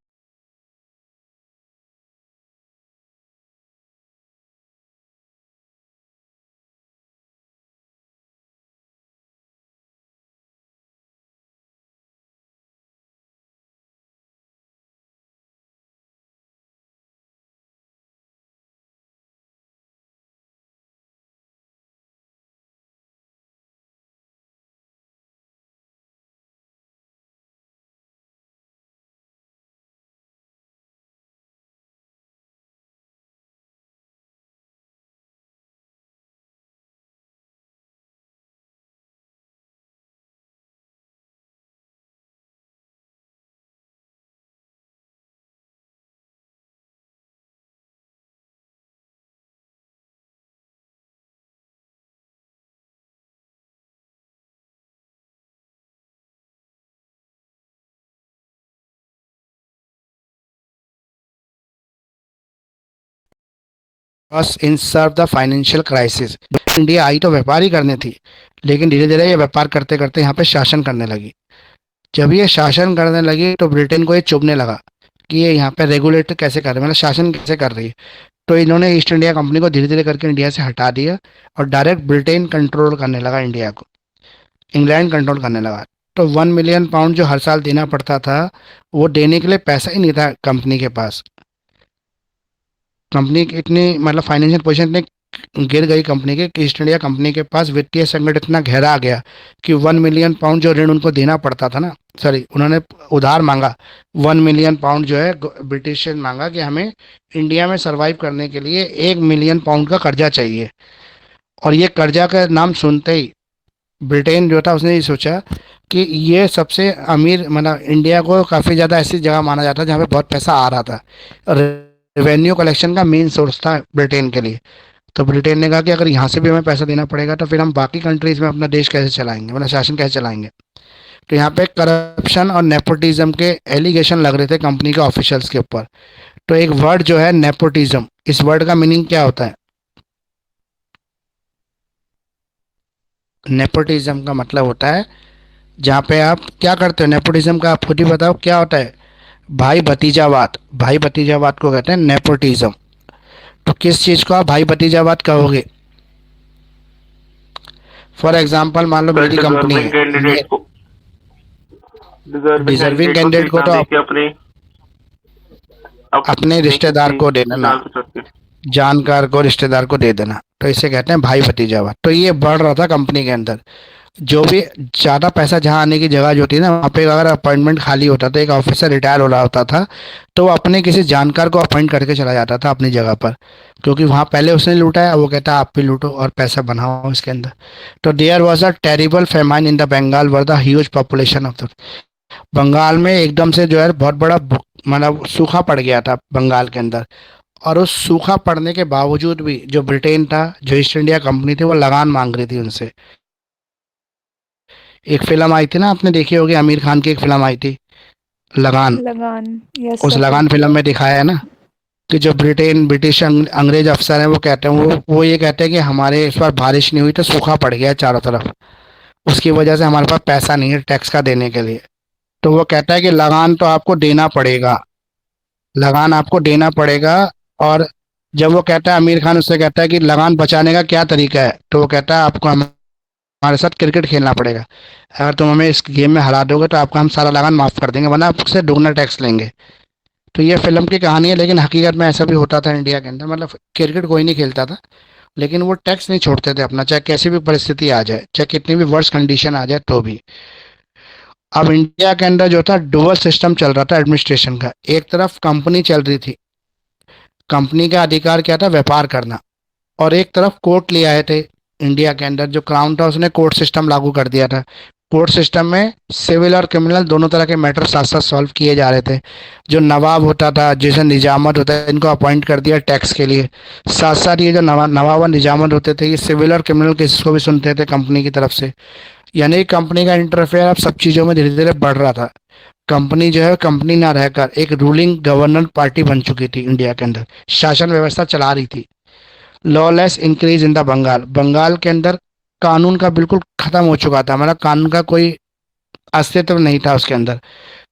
बस in serve the financial crisis. India आई तो व्यापार ही करने थी, लेकिन धीरे धीरे ये व्यापार करते करते यहाँ पे शासन करने लगी। जब ये शासन करने लगी तो ब्रिटेन को ये चुभने लगा कि ये यहाँ पे रेगुलेट कैसे कर रही है, मतलब शासन कैसे कर रही है। तो इन्होंने ईस्ट इंडिया कंपनी को धीरे धीरे करके इंडिया से हटा दिया और डायरेक्ट ब्रिटेन कंट्रोल करने लगा इंडिया को, इंग्लैंड कंट्रोल करने लगा। तो 1 मिलियन पाउंड जो हर साल देना पड़ता था, वो देने के लिए पैसा ही नहीं था कंपनी के पास। कंपनी की इतनी मतलब फाइनेंशियल पोजीशन इतनी गिर गई कंपनी के कि ईस्ट इंडिया कंपनी के पास वित्तीय संकट इतना गहरा आ गया कि 1 मिलियन पाउंड जो ऋण उनको देना पड़ता था ना, सॉरी उन्होंने उधार मांगा, 1 मिलियन पाउंड जो है ब्रिटिश से मांगा कि हमें इंडिया में सरवाइव करने के लिए 1 मिलियन पाउंड का कर्जा चाहिए। और ये कर्जा का नाम सुनते ही ब्रिटेन जो था उसने ये सोचा कि ये सबसे अमीर, मतलब इंडिया को काफ़ी ज़्यादा ऐसी जगह माना जाता है जहाँ पे बहुत पैसा आ रहा था, रेवेन्यू कलेक्शन का मेन सोर्स था ब्रिटेन के लिए। तो ब्रिटेन ने कहा कि अगर यहाँ से भी हमें पैसा देना पड़ेगा तो फिर हम बाकी कंट्रीज में अपना देश कैसे चलाएंगे, मतलब शासन कैसे चलाएंगे। तो यहाँ पे करप्शन और नेपोटिज्म के एलिगेशन लग रहे थे कंपनी के ऑफिशियल्स के ऊपर। तो एक वर्ड जो है नेपोटिज्म, इस वर्ड का मीनिंग क्या होता है? नेपोटिज्म का मतलब होता है जहाँ पे आप क्या करते हो, नेपोटिज्म का आप खुद ही बताओ क्या होता है? भाई भतीजावाद, भाई भतीजावाद को कहते हैं नेपोटिज्म। तो किस चीज़ को आप भाई भतीजावाद कहोगे? फॉर एग्जाम्पल मान लो सर मेरी कंपनी डिजर्विंग है, कैंडिडेट को डिजर्विंग डिजर्विंग कैंडिडेट को कैंडिडेट सीट को ना तो देके अपने अपने अपने रिश्तेदार किसी को दे देना, जान सकते हैं। जानकार को, रिश्तेदार को दे देना। तो इसे कहते हैं भाई भतीजावाद। तो ये बढ़ रहा था कंपनी के अंदर। जो भी ज़्यादा पैसा जहाँ आने की जगह जो होती है ना, वहाँ पे अगर अपॉइंटमेंट खाली होता था, एक ऑफिसर रिटायर हो रहा होता था, तो वो अपने किसी जानकार को अपॉइंट करके चला जाता था अपनी जगह पर, क्योंकि वहाँ पहले उसने लूटा है, वो कहता है आप भी लूटो और पैसा बनाओ इसके अंदर। तो there was a terrible famine in the Bengal were the huge population of the, Bengal में एकदम से जो है बहुत बड़ा मतलब सूखा पड़ गया था बंगाल के अंदर। और उस सूखा पड़ने के बावजूद भी जो ब्रिटेन था, जो ईस्ट इंडिया कंपनी थी, वो लगान मांग रही थी उनसे। एक फिल्म आई थी ना, आपने देखी होगी, आमिर खान की एक फिल्म आई थी लगान। लगान। यस उस सर। लगान फिल्म में दिखाया है ना कि जो ब्रिटिश अंग्रेज अफसर हैं वो कहते हैं, वो ये कहते हैं कि हमारे इस बार बारिश नहीं हुई तो सूखा पड़ गया है चारों तरफ, उसकी वजह से हमारे पास पैसा नहीं है टैक्स का देने के लिए। तो वो कहता है कि लगान तो आपको देना पड़ेगा, लगान आपको देना पड़ेगा। और जब वो कहता है, आमिर खान उससे कहता है कि लगान बचाने का क्या तरीका है, तो वो कहता है आपको हमारे साथ क्रिकेट खेलना पड़ेगा। अगर तुम हमें इस गेम में हरा दोगे तो आपका हम सारा लगान माफ कर देंगे, वरना आपसे दुगना टैक्स लेंगे। तो ये फिल्म की कहानी है, लेकिन हकीकत में ऐसा भी होता था इंडिया के अंदर। मतलब क्रिकेट कोई नहीं खेलता था, लेकिन वो टैक्स नहीं छोड़ते थे अपना, चाहे कैसी भी परिस्थिति आ जाए, चाहे कितनी भी वर्ष कंडीशन आ जाए तो भी। अब इंडिया के अंदर जो था डुअल सिस्टम चल रहा था एडमिनिस्ट्रेशन का। एक तरफ कंपनी चल रही थी, कंपनी का अधिकार क्या था, व्यापार करना। और एक तरफ कोर्ट ले आए थे इंडिया के अंदर, जो क्राउन था उसने कोर्ट सिस्टम लागू कर दिया था। कोर्ट सिस्टम में सिविल और क्रिमिनल दोनों तरह के मैटर साथ साथ सॉल्व किए जा रहे थे। जो नवाब होता था, जैसे निजामत होता है, इनको अपॉइंट कर दिया टैक्स के लिए। साथ साथ ये जो नवाब और निजामत होते थे, ये सिविल और क्रिमिनल केसेस को भी सुनते थे कंपनी की तरफ से। यानी कंपनी का इंटरफेयर अब सब चीज़ों में धीरे धीरे बढ़ रहा था। कंपनी जो है कंपनी ना रहकर एक रूलिंग गवर्नर पार्टी बन चुकी थी इंडिया के अंदर, शासन व्यवस्था चला रही थी। Lawless increase in the Bengal, Bengal के अंदर कानून का बिल्कुल खत्म हो चुका था। मतलब कानून का कोई अस्तित्व नहीं था उसके अंदर,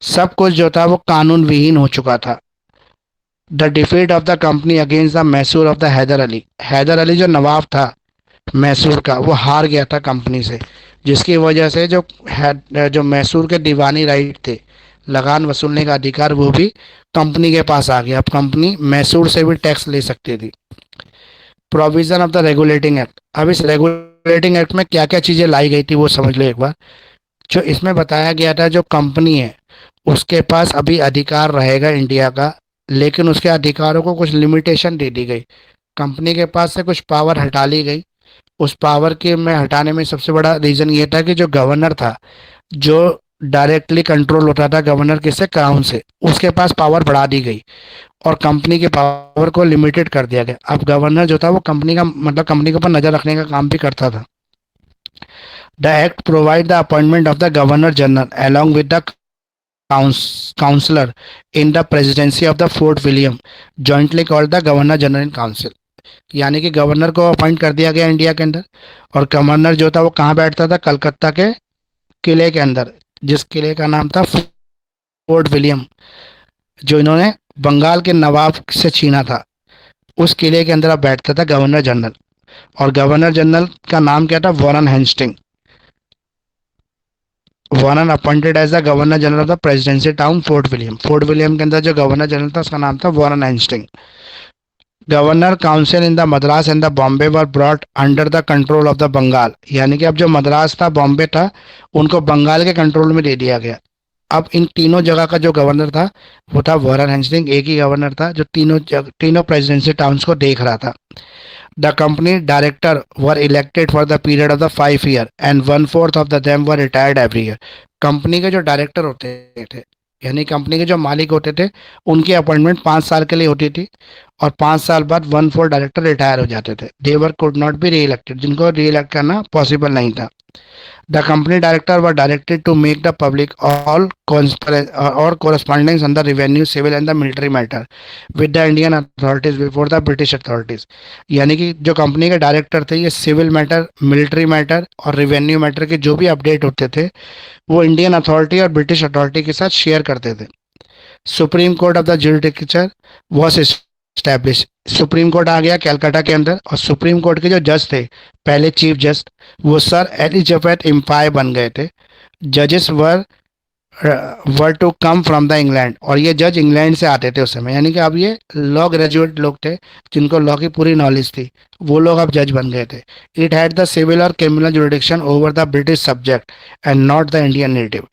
सब कुछ जो था वो कानून विहीन हो चुका था। The defeat of the company against the Mysore of the Hyder Ali, Hyder Ali जो नवाब था मैसूर का, वो हार गया था कंपनी से, जिसकी वजह से जो मैसूर के दीवानी राइट थे, लगान वसूलने का अधिकार, वो भी कंपनी के पास आ गया। अब कंपनी मैसूर से भी टैक्स ले सकती थी। Provision of the regulating act, अब इस रेगुलेटिंग एक्ट में क्या क्या चीज़ें लाई गई थी वो समझ लो एक बार। जो इसमें बताया गया था, जो कंपनी है उसके पास अभी अधिकार रहेगा इंडिया का, लेकिन उसके अधिकारों को कुछ लिमिटेशन दे दी गई। कंपनी के पास से कुछ पावर हटा ली गई। उस पावर के में हटाने में सबसे बड़ा रीज़न ये था कि जो गवर्नर था, जो डायरेक्टली कंट्रोल होता था गवर्नर किससे, क्राउन से, उसके पास पावर बढ़ा दी गई और कंपनी के पावर को लिमिटेड कर दिया गया। अब गवर्नर जो था वो कंपनी का मतलब कंपनी के ऊपर नजर रखने का काम भी करता था। The act provide the appointment of the governor general along with the counsellor in the presidency of the fort William, jointly called the governor general in council. यानी कि गवर्नर को अपॉइंट कर दिया गया इंडिया के अंदर, और गवर्नर जो था वो कहाँ बैठता था, कलकत्ता के किले के अंदर, जिस किले का नाम था फोर्ट विलियम, जो इन्होंने बंगाल के नवाब से छीना था। उस किले के अंदर अब बैठता था गवर्नर जनरल, और गवर्नर जनरल का नाम क्या था, Warren Hasting. Warren appointed as the governor general of the presidency town fort William, fort William के अंदर जो गवर्नर जनरल था उसका नाम था Warren Hasting. Governor council in the Madras and the Bombay were brought under the control of the Bengal, यानी कि अब जो मद्रास था, बॉम्बे था, उनको बंगाल के कंट्रोल में दे दिया गया। अब इन तीनों जगह का जो गवर्नर था वो था वॉरेन हेस्टिंग। एक ही गवर्नर था जो तीनों प्रेसिडेंसी टाउन्स को देख रहा था। The company director were elected for the period of the 5 year and 1/4 of the them were retired every year. Company के जो डायरेक्टर होते थे, यानी कंपनी के जो मालिक होते थे, उनकी अपॉइंटमेंट 5 साल के लिए होती थी, और 5 साल बाद 1/4 डायरेक्टर रिटायर हो जाते थे। They could not be reelected, जिनको री इलेक्ट करना पॉसिबल नहीं था। The company director were directed to make the public all correspondence on the revenue, civil and the military matter with the Indian authorities before the British authorities। यानी कि जो company के director थे, ये civil matter, military matter और revenue matter के जो भी अपडेट होते थे वो इंडियन अथॉरिटी और ब्रिटिश अथॉरिटी के साथ शेयर करते थे। Supreme court of the judicial was establish, supreme court आ गया कैलकाटा के अंदर, और सुप्रीम कोर्ट के जो जज थे, पहले चीफ जज, वो सर एलिजाबेथ इम्पाय बन गए थे। जजेस were to come from the England, और ये जज इंग्लैंड से आते थे उस समय। यानी कि अब ये लॉ ग्रेजुएट लोग थे, जिनको लॉ की पूरी नॉलेज थी, वो लोग अब जज बन गए थे। इट हैड द सिविल और criminal जुडिक्शन over the British subject and not the Indian native.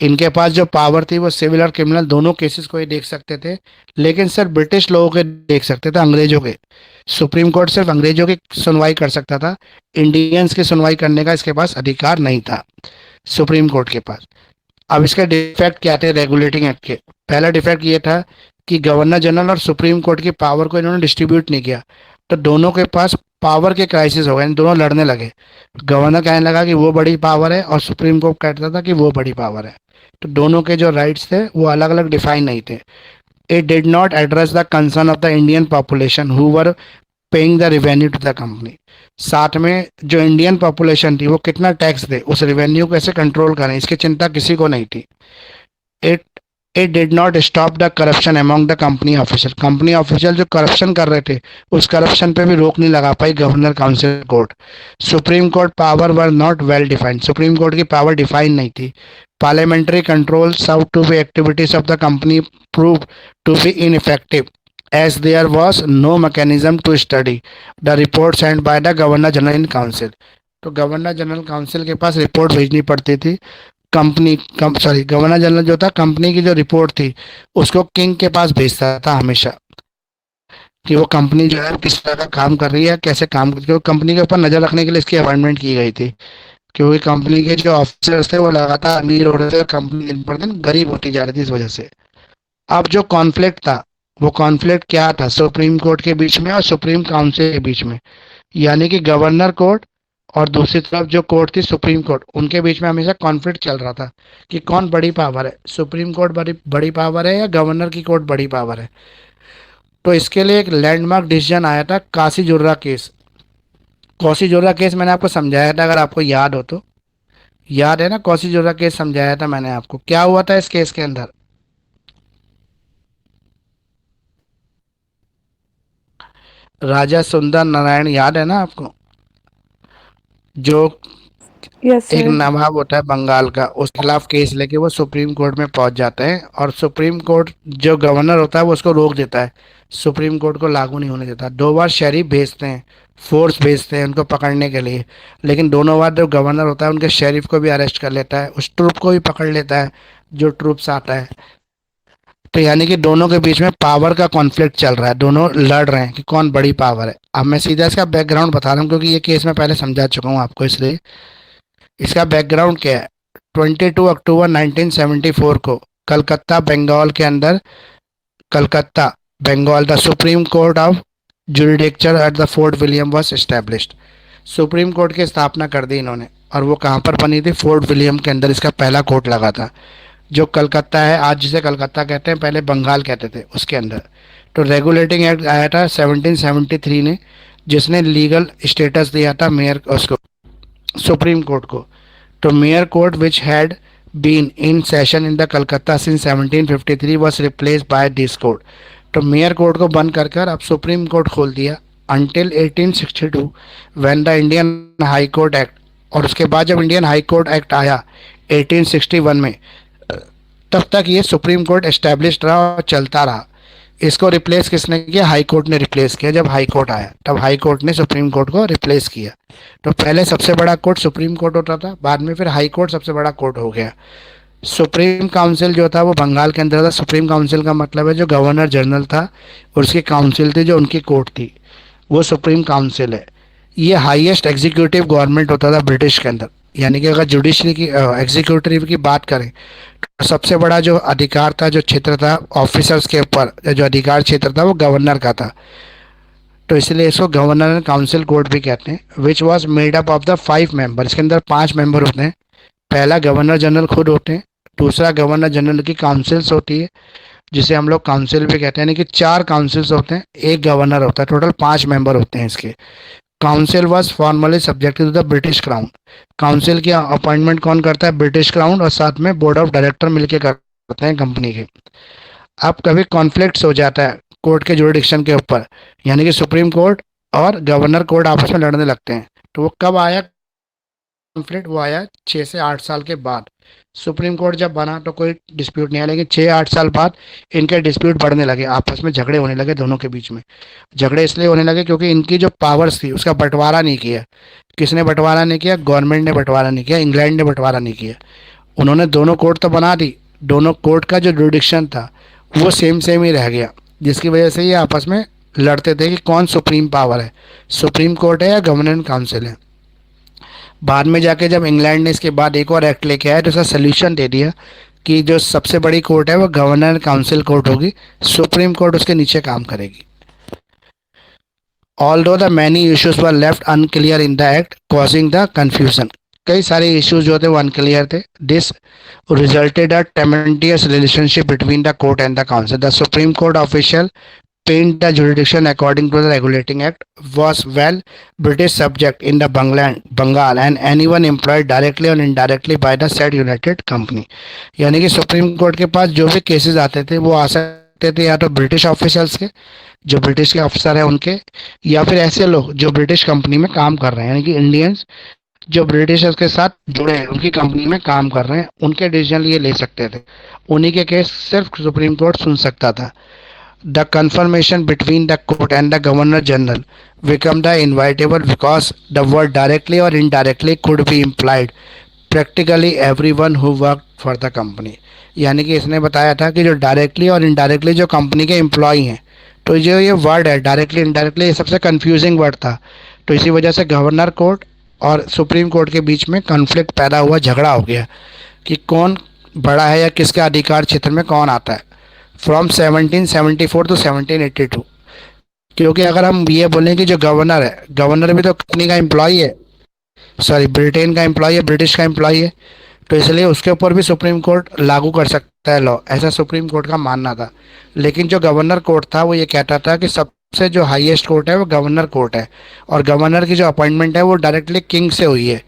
इनके पास जो पावर थी वो सिविल और क्रिमिनल दोनों केसेस को ही देख सकते थे, लेकिन सिर्फ ब्रिटिश लोगों के देख सकते थे, अंग्रेजों के। सुप्रीम कोर्ट सिर्फ अंग्रेजों की सुनवाई कर सकता था, इंडियंस की सुनवाई करने का इसके पास अधिकार नहीं था सुप्रीम कोर्ट के पास। अब इसके डिफेक्ट क्या थे रेगुलेटिंग एक्ट के? पहला डिफेक्ट ये था कि गवर्नर जनरल और सुप्रीम कोर्ट की पावर को इन्होंने डिस्ट्रीब्यूट नहीं किया, तो दोनों के पास पावर के क्राइसिस हो गए, दोनों लड़ने लगे। गवर्नर कहने लगा कि वो बड़ी पावर है, और सुप्रीम कोर्ट कहता था कि वो बड़ी पावर है। तो दोनों के जो राइट्स थे वो अलग अलग डिफाइन नहीं थे। It did not address the concern of the Indian population who were paying the revenue to the company. साथ में जो इंडियन पॉपुलेशन थी वो कितना टैक्स दे, उस रेवेन्यू को कैसे कंट्रोल करें, इसकी चिंता किसी को नहीं थी। It it did not stop the corruption among the company official जो करप्शन कर रहे थे उस करप्शन पे भी रोक नहीं लगा पाई governor council court. Supreme court power were not well defined, supreme court की पावर डिफाइन नहीं थी। Parliamentary control sought to be activities of the company prove to be ineffective as there was no mechanism to study the report sent by the governor general in council। तो governor general council के पास report भेजनी पड़ती थी। Governor general जो था company की जो report थी उसको किंग के पास भेजता था हमेशा, कि वो कंपनी जो है किस तरह का काम कर रही है, कैसे काम करती है। कंपनी के ऊपर नजर रखने के लिए इसकी अपॉइंटमेंट की गई थी, क्योंकि कंपनी के जो ऑफिसर्स थे वो लगातार अमीर हो रहे थे, कंपनी दिन पर दिन गरीब होती जा रही थी इस वजह से। अब जो कॉन्फ्लिक्ट था वो कॉन्फ्लिक्ट क्या था, सुप्रीम कोर्ट के बीच में और सुप्रीम काउंसिल के बीच में, यानी कि गवर्नर कोर्ट और दूसरी तरफ जो कोर्ट थी सुप्रीम कोर्ट, उनके बीच में हमेशा कॉन्फ्लिक्ट चल रहा था कि कौन बड़ी पावर है, सुप्रीम कोर्ट बड़ी पावर है या गवर्नर की कोर्ट बड़ी पावर है। तो इसके लिए एक लैंडमार्क डिसीजन आया था, काशी जुर्रा केस। कौशी जुर्रा केस मैंने आपको समझाया था, अगर आपको याद हो तो। याद है ना, कौशी जुर्रा केस समझाया था मैंने आपको। क्या हुआ था इस केस के अंदर? राजा सुंदर नारायण याद है ना आपको, जो यस एक सर। नवाब होता है बंगाल का, उसके खिलाफ केस लेके वो सुप्रीम कोर्ट में पहुंच जाते हैं और सुप्रीम कोर्ट जो गवर्नर होता है वो उसको रोक देता है, सुप्रीम कोर्ट को लागू नहीं होने देता। दो बार शरीफ भेजते हैं, फोर्स भेजते हैं उनको पकड़ने के लिए, लेकिन दोनों बार जो गवर्नर होता है उनके शरीफ को भी अरेस्ट कर लेता है, उस ट्रूप को भी पकड़ लेता है जो ट्रूप्स आता है। तो यानी कि दोनों के बीच में पावर का कॉन्फ्लिक्ट चल रहा है, दोनों लड़ रहे हैं कि कौन बड़ी पावर है। अब मैं सीधा इसका बैकग्राउंड बता रहा हूँ, क्योंकि ये केस मैं पहले समझा चुका हूँ आपको, इसलिए इसका बैकग्राउंड क्या है। 22 अक्टूबर 1974 को कलकत्ता बंगाल के अंदर, Calcutta Bengal the supreme court of judicature at the fort William was established. Supreme court की स्थापना कर दी इन्होंने, और वो कहाँ पर बनी थी? फोर्ट विलियम के अंदर इसका पहला कोर्ट लगा था, जो कलकत्ता है आज, जिसे कलकत्ता कहते हैं, पहले बंगाल कहते थे, उसके अंदर। तो रेगुलेटिंग एक्ट आया था 1773 ने, जिसने लीगल स्टेटस दिया था मेयर उसको, सुप्रीम कोर्ट को। तो mayor court which had been in session in the Calcutta since 1753 was replaced by this court. तो मेयर कोर्ट को बंद कर कर अब सुप्रीम कोर्ट खोल दिया अंटिल 1862 when the Indian high court act. और उसके बाद जब इंडियन हाई कोर्ट एक्ट आया 1861 में, तब तक ये सुप्रीम कोर्ट एस्टेब्लिश्ड रहा और चलता रहा। इसको रिप्लेस किसने किया? हाई कोर्ट ने रिप्लेस किया। जब हाई कोर्ट आया तब हाई कोर्ट ने सुप्रीम कोर्ट को रिप्लेस किया। तो पहले सबसे बड़ा कोर्ट सुप्रीम कोर्ट होता था, बाद में फिर हाई कोर्ट सबसे बड़ा कोर्ट हो गया। सुप्रीम काउंसिल जो था वो बंगाल के अंदर था। सुप्रीम काउंसिल का मतलब है जो गवर्नर जनरल था और उसकी काउंसिल थी जो उनकी कोर्ट थी, वो सुप्रीम काउंसिल है। ये हाईएस्ट एग्जीक्यूटिव गवर्नमेंट होता था ब्रिटिश के अंदर। यानी कि अगर जुडिशरी की एग्जीक्यूटिव की बात करें तो सबसे बड़ा जो अधिकार था, जो क्षेत्र था ऑफिसर्स के ऊपर, जो अधिकार क्षेत्र था वो गवर्नर का था। तो इसलिए इसको गवर्नर काउंसिल कोर्ट भी कहते हैं। Which was made up of the 5 member. इसके अंदर 5 मेंबर होते हैं। पहला गवर्नर जनरल खुद होते हैं, दूसरा गवर्नर जनरल की काउंसिल्स होती है जिसे हम लोग काउंसिल भी कहते हैं, यानी कि 4 काउंसिल्स होते हैं, एक गवर्नर होता है, टोटल 5 मेंबर होते हैं इसके। Council was formally subjected to the British crown. Council की अपॉइंटमेंट कौन करता है? ब्रिटिश क्राउन, और साथ में बोर्ड ऑफ डायरेक्टर मिलकर करते हैं कंपनी के। अब कभी कॉन्फ्लिक्ट्स हो जाता है कोर्ट के जुरिडिक्शन के ऊपर, यानी कि सुप्रीम कोर्ट और गवर्नर कोर्ट आपस में लड़ने लगते हैं, तो वो कब आया कॉन्फ्लिक्ट? वो आया 6 से 8 साल के बाद। सुप्रीम कोर्ट जब बना तो कोई डिस्प्यूट नहीं आया, लेकिन 6-8 साल बाद इनके डिस्प्यूट बढ़ने लगे, आपस में झगड़े होने लगे दोनों के बीच में। झगड़े इसलिए होने लगे क्योंकि इनकी जो पावर्स थी उसका बंटवारा नहीं किया। किसने बंटवारा नहीं किया? गवर्नमेंट ने बंटवारा नहीं किया, इंग्लैंड ने बंटवारा नहीं किया। उन्होंने दोनों कोर्ट तो बना दी, दोनों कोर्ट का जो जुडिक्शन था वो सेम सेम ही रह गया, जिसकी वजह से ये आपस में लड़ते थे कि कौन सुप्रीम पावर है, सुप्रीम कोर्ट है या गवर्नर काउंसिल है। बाद में जाके जब इंग्लैंड ने इसके बाद एक और एक्ट लेके आया तो उसका सोल्यूशन दे दिया कि जो सबसे बड़ी कोर्ट है वो गवर्नर काउंसिल कोर्ट होगी, सुप्रीम कोर्ट उसके नीचे काम करेगी। Although the many issues were left unclear in the act causing the confusion. कई सारे इश्यूज जो थे वो अनक्लियर थे। This resulted a contentious relationship between the court and the council. The supreme court official paint the jurisdiction according to the regulating act was well British subject in the Bengal and anyone employed directly or indirectly by the said United Company। यानी कि supreme court के पास जो भी cases आते थे वो आ सकते थे या तो ब्रिटिश ऑफिसर्स के, जो ब्रिटिश के अफसर हैं उनके, या फिर ऐसे लोग जो ब्रिटिश कंपनी में काम कर रहे हैं, यानी कि इंडियंस जो ब्रिटिशर्स के साथ जुड़े हैं, उनकी कंपनी में काम कर रहे हैं, उनके डिसीजन ये ले सकते थे। उन्हीं के केस सिर्फ सुप्रीम कोर्ट सुन सकता था। The confirmation between the court and the Governor General become the inevitable because the word directly or indirectly could be implied practically everyone who worked for the company। यानी कि इसने बताया था कि जो डायरेक्टली और इनडायरेक्टली जो कंपनी के एम्प्लॉय हैं, तो जो ये वर्ड है डायरेक्टली इनडायरेक्टली, ये सबसे कंफ्यूजिंग वर्ड था। तो इसी वजह से गवर्नर कोर्ट और सुप्रीम कोर्ट के बीच में कॉन्फ्लिक्ट पैदा हुआ, झगड़ा हो गया कि कौन बड़ा है या किसके अधिकार क्षेत्र में कौन आता है फ्रॉम 1774 टू 1782। क्योंकि अगर हम ये बोलें कि जो गवर्नर है, गवर्नर भी तो कंपनी का एम्प्लॉय है, सॉरी ब्रिटेन का एम्प्लॉय है, ब्रिटिश का एम्प्लॉय है, तो इसलिए उसके ऊपर भी सुप्रीम कोर्ट लागू कर सकता है लॉ, ऐसा सुप्रीम कोर्ट का मानना था। लेकिन जो गवर्नर कोर्ट था वो ये कहता था कि सबसे जो हाईएस्ट कोर्ट है वो गवर्नर कोर्ट है, और गवर्नर की जो अपॉइंटमेंट है वो डायरेक्टली किंग से हुई है,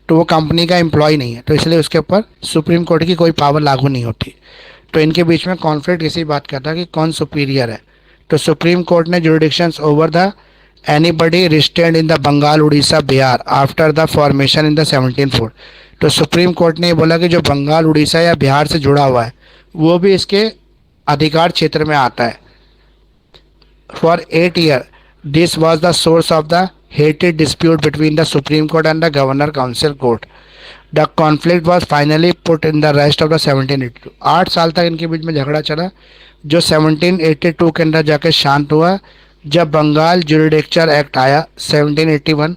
तो वो कंपनी का एम्प्लॉय नहीं है, तो इसलिए उसके ऊपर सुप्रीम कोर्ट की कोई पावर लागू नहीं होती। तो इनके बीच में कॉन्फ्लिक्ट इसी बात का था कि कौन सुपीरियर है। तो सुप्रीम कोर्ट ने jurisdictions over the anybody resident in the Bengal Orissa Bihar after the formation in the 1704। तो सुप्रीम कोर्ट ने बोला कि जो बंगाल उड़ीसा या बिहार से जुड़ा हुआ है वो भी इसके अधिकार क्षेत्र में आता है। For 8 year this was the source of the hated dispute between the supreme court and the governor council court. The conflict was finally put in the rest of the 1782। 8 साल तक इनके बीच में झगड़ा चला, जो 1782 के अंदर जाके शांत हुआ जब बंगाल ज्यूरिडिक्चर एक्ट आया 1781।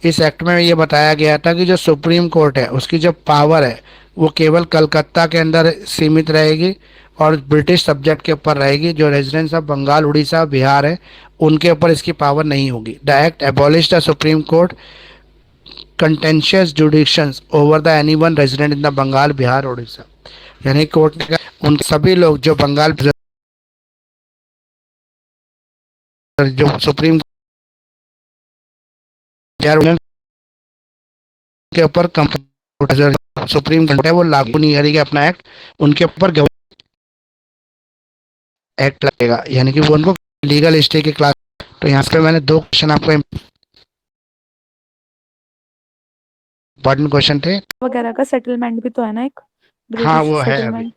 इस एक्ट में ये बताया गया था कि जो सुप्रीम कोर्ट है उसकी जो पावर है वो केवल कलकत्ता के अंदर सीमित रहेगी और ब्रिटिश सब्जेक्ट के ऊपर रहेगी। जो रेजिडेंट्स ऑफ बंगाल उड़ीसा बिहार है उनके ऊपर इसकी पावर नहीं होगी। The act abolish the supreme court contentious jurisdictions over the anyone resident in the Bengal Bihar Orissa. यानी कोर्ट ने उन सभी लोग जो बंगाल जो सुप्रीम के ऊपर सुप्रीम कोर्ट है वो लागू नहीं करेगी अपना एक्ट, उनके ऊपर एक्ट लगेगा, यानी कि वो उनको लीगल स्टे की क्लास। तो यहाँ पे मैंने 2 क्वेश्चन आपको इम्पोर्टेंट क्वेश्चन थे वगैरह का सेटलमेंट भी तो है ना एक, हाँ ब्रिटिश वो है अभी। सेटलमेंट।